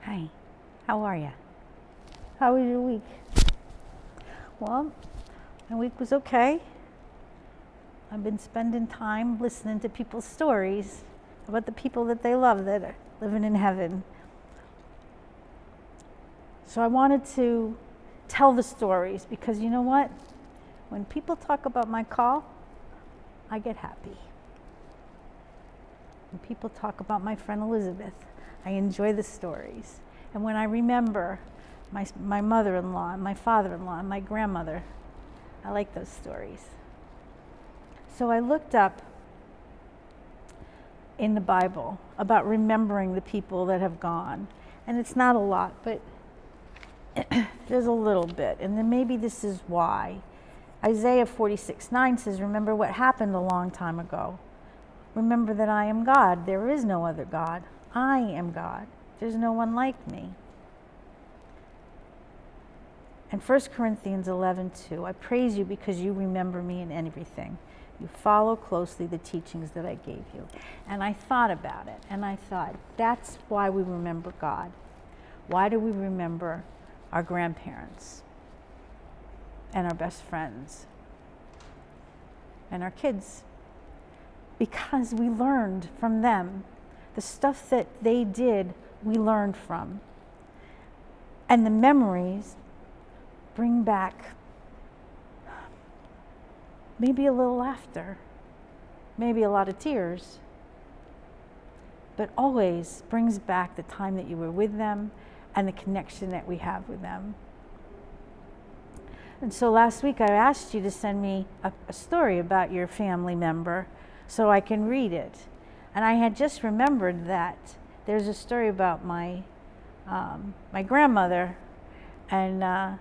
Hi, how are you? How was your week? Well, my week was okay. I've been spending time listening to people's stories about the people that they love that are living in heaven. So I wanted to tell the stories because you know what? When people talk about my call, I get happy. When people talk about my friend Elizabeth, I enjoy the stories. And when I remember my mother-in-law, my father-in-law, and my grandmother, I like those stories. So I looked up in the Bible about remembering the people that have gone. And it's not a lot, but there's a little bit. And then maybe this is why. Isaiah 46:9 says, remember what happened a long time ago. Remember that I am God. There is no other God. I am God. There's no one like me. And 1 Corinthians 11:2, I praise you because you remember me in everything. You follow closely the teachings that I gave you. And I thought about it, and I thought, that's why we remember God. Why do we remember our grandparents and our best friends and our kids? Because we learned from them. The stuff that they did, we learned from. And the memories bring back maybe a little laughter, maybe a lot of tears, but always brings back the time that you were with them and the connection that we have with them. And so last week I asked you to send me a story about your family member so I can read it. And I had just remembered that there's a story about my grandmother, and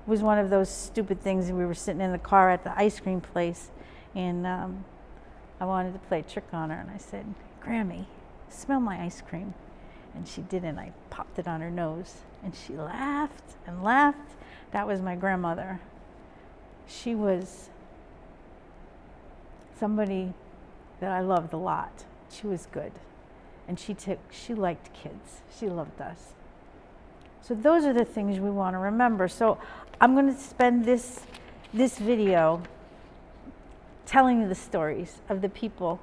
was one of those stupid things. We were sitting in the car at the ice cream place, and I wanted to play a trick on her, and I said, Grammy, smell my ice cream. And she did, and I popped it on her nose, and she laughed and laughed. That was my grandmother. She was somebody that I loved a lot. She was good, and she liked kids. She loved us. So those are the things we want to remember. So I'm going to spend this video telling you the stories of the people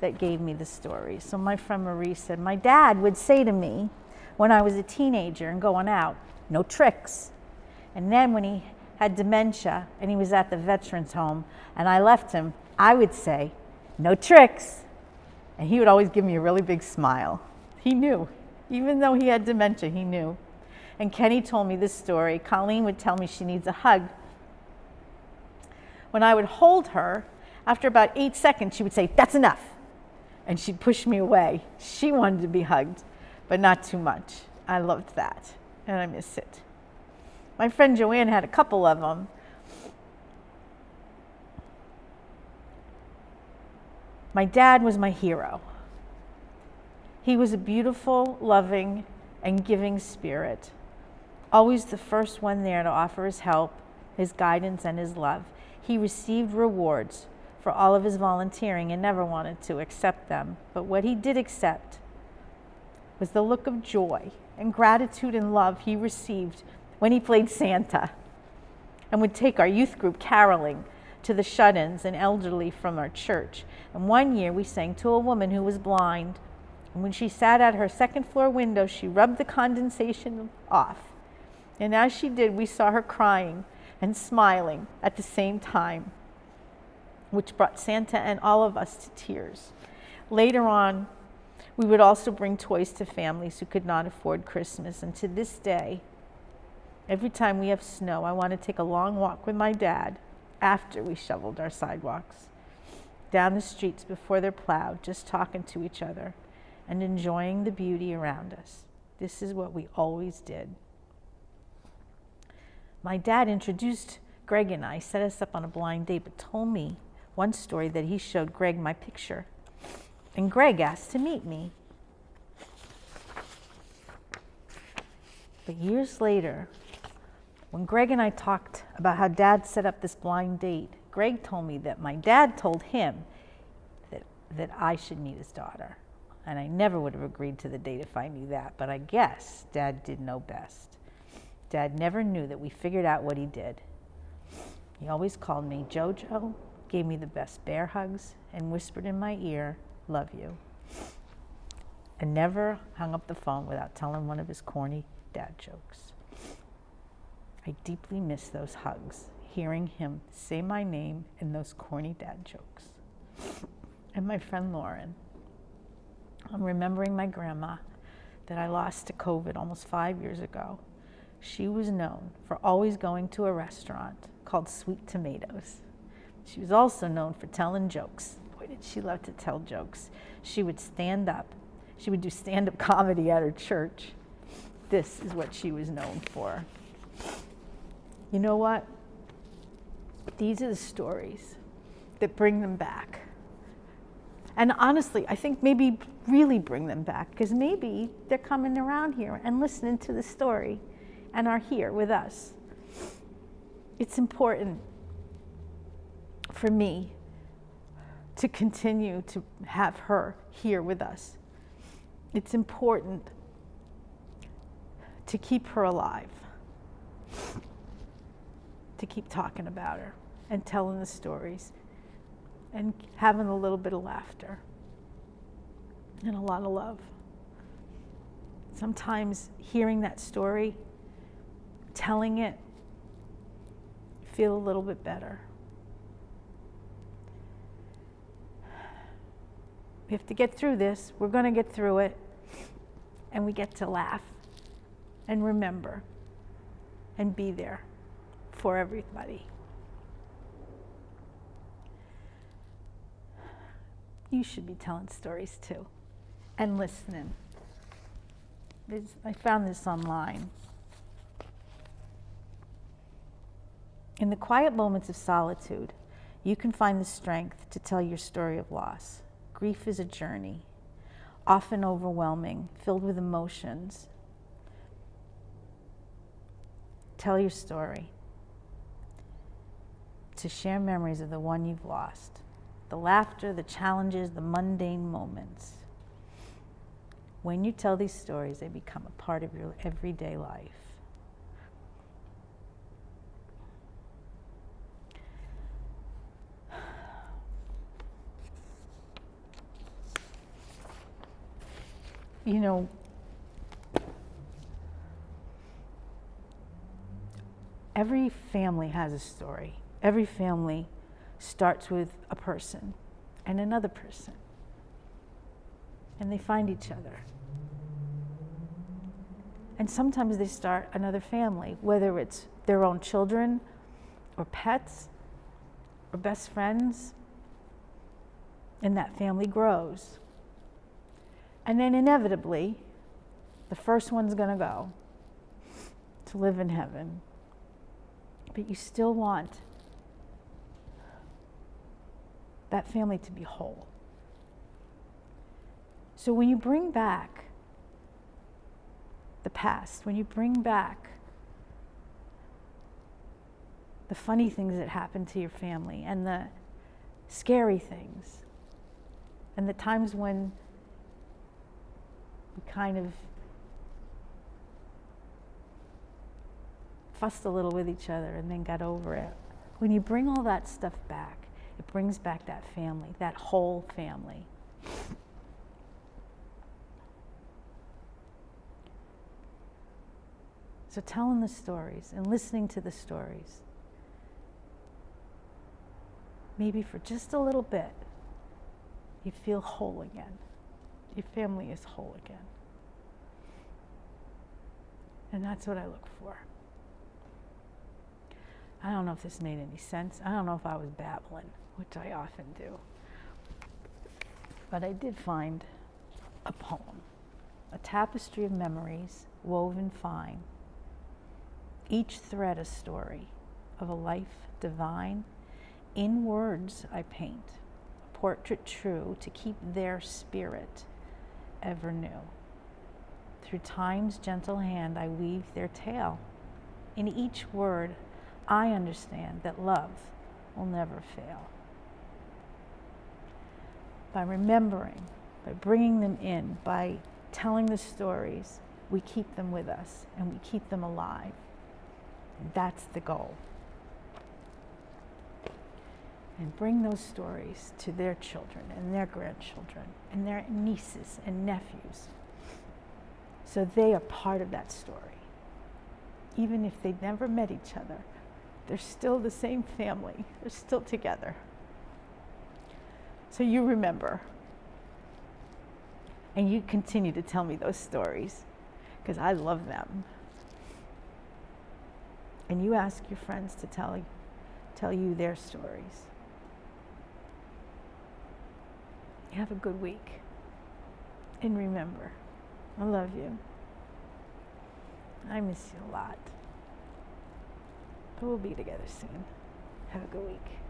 that gave me the stories. So my friend Marie said, my dad would say to me when I was a teenager and going out, no tricks. And then when he had dementia and he was at the veterans home and I left him, I would say, no tricks. And he would always give me a really big smile. He knew. Even though he had dementia, he knew. And Kenny told me this story. Colleen would tell me she needs a hug. When I would hold her, after about 8 seconds, she would say, that's enough. And she'd push me away. She wanted to be hugged, but not too much. I loved that, and I miss it. My friend Joanne had a couple of them. My dad was my hero. He was a beautiful, loving, and giving spirit. Always the first one there to offer his help, his guidance, and his love. He received rewards for all of his volunteering and never wanted to accept them. But what he did accept was the look of joy and gratitude and love he received when he played Santa and would take our youth group caroling to the shut-ins and elderly from our church. And one year we sang to a woman who was blind. And when she sat at her second floor window, she rubbed the condensation off. And as she did, we saw her crying and smiling at the same time, which brought Santa and all of us to tears. Later on, we would also bring toys to families who could not afford Christmas. And to this day, every time we have snow, I want to take a long walk with my dad after we shoveled our sidewalks, down the streets before they're plowed, just talking to each other and enjoying the beauty around us. This is what we always did. My dad introduced Greg and I, set us up on a blind date, but told me one story that he showed Greg my picture. And Greg asked to meet me. But years later, when Greg and I talked about how Dad set up this blind date, Greg told me that my dad told him that I should meet his daughter. And I never would have agreed to the date if I knew that, but I guess Dad did know best. Dad never knew that we figured out what he did. He always called me Jojo, gave me the best bear hugs, and whispered in my ear, "Love you." And never hung up the phone without telling one of his corny dad jokes. I deeply miss those hugs, hearing him say my name and those corny dad jokes. And my friend Lauren, I'm remembering my grandma that I lost to COVID almost 5 years ago. She was known for always going to a restaurant called Sweet Tomatoes. She was also known for telling jokes. Boy, did she love to tell jokes. She would stand up. She would do stand-up comedy at her church. This is what she was known for. You know what? These are the stories that bring them back. And honestly, I think maybe really bring them back, because maybe they're coming around here and listening to the story and are here with us. It's important for me to continue to have her here with us. It's important to keep her alive, to keep talking about her and telling the stories and having a little bit of laughter and a lot of love. Sometimes hearing that story, telling it, feel a little bit better. We have to get through this. We're going to get through it. And we get to laugh and remember and be there for everybody. You should be telling stories too and listening. I found this online. In the quiet moments of solitude, you can find the strength to tell your story of loss. Grief is a journey, often overwhelming, filled with emotions. Tell your story. To share memories of the one you've lost. The laughter, the challenges, the mundane moments. When you tell these stories, they become a part of your everyday life. You know, every family has a story. Every family starts with a person and another person. And they find each other. And sometimes they start another family, whether it's their own children or pets or best friends. And that family grows. And then inevitably, the first one's going to go to live in heaven. But you still want that family to be whole. So when you bring back the past, when you bring back the funny things that happened to your family and the scary things and the times when we kind of fussed a little with each other and then got over it. When you bring all that stuff back, it brings back that family, that whole family. So telling the stories and listening to the stories, maybe for just a little bit, you feel whole again. Your family is whole again. And that's what I look for. I don't know if this made any sense. I don't know if I was babbling, which I often do. But I did find a poem, a tapestry of memories woven fine, each thread a story of a life divine. In words I paint, a portrait true to keep their spirit ever new. Through time's gentle hand I weave their tale. In each word I understand that love will never fail. By remembering by bringing them in, by telling the stories, we keep them with us and we keep them alive. And that's the goal. And bring those stories to their children and their grandchildren and their nieces and nephews, so they are part of that story. Even if they never met each other, they're still the same family. They're still together. So you remember. And you continue to tell me those stories, because I love them. And you ask your friends to tell you their stories. Have a good week. And remember, I love you. I miss you a lot. But we'll be together soon. Have a good week.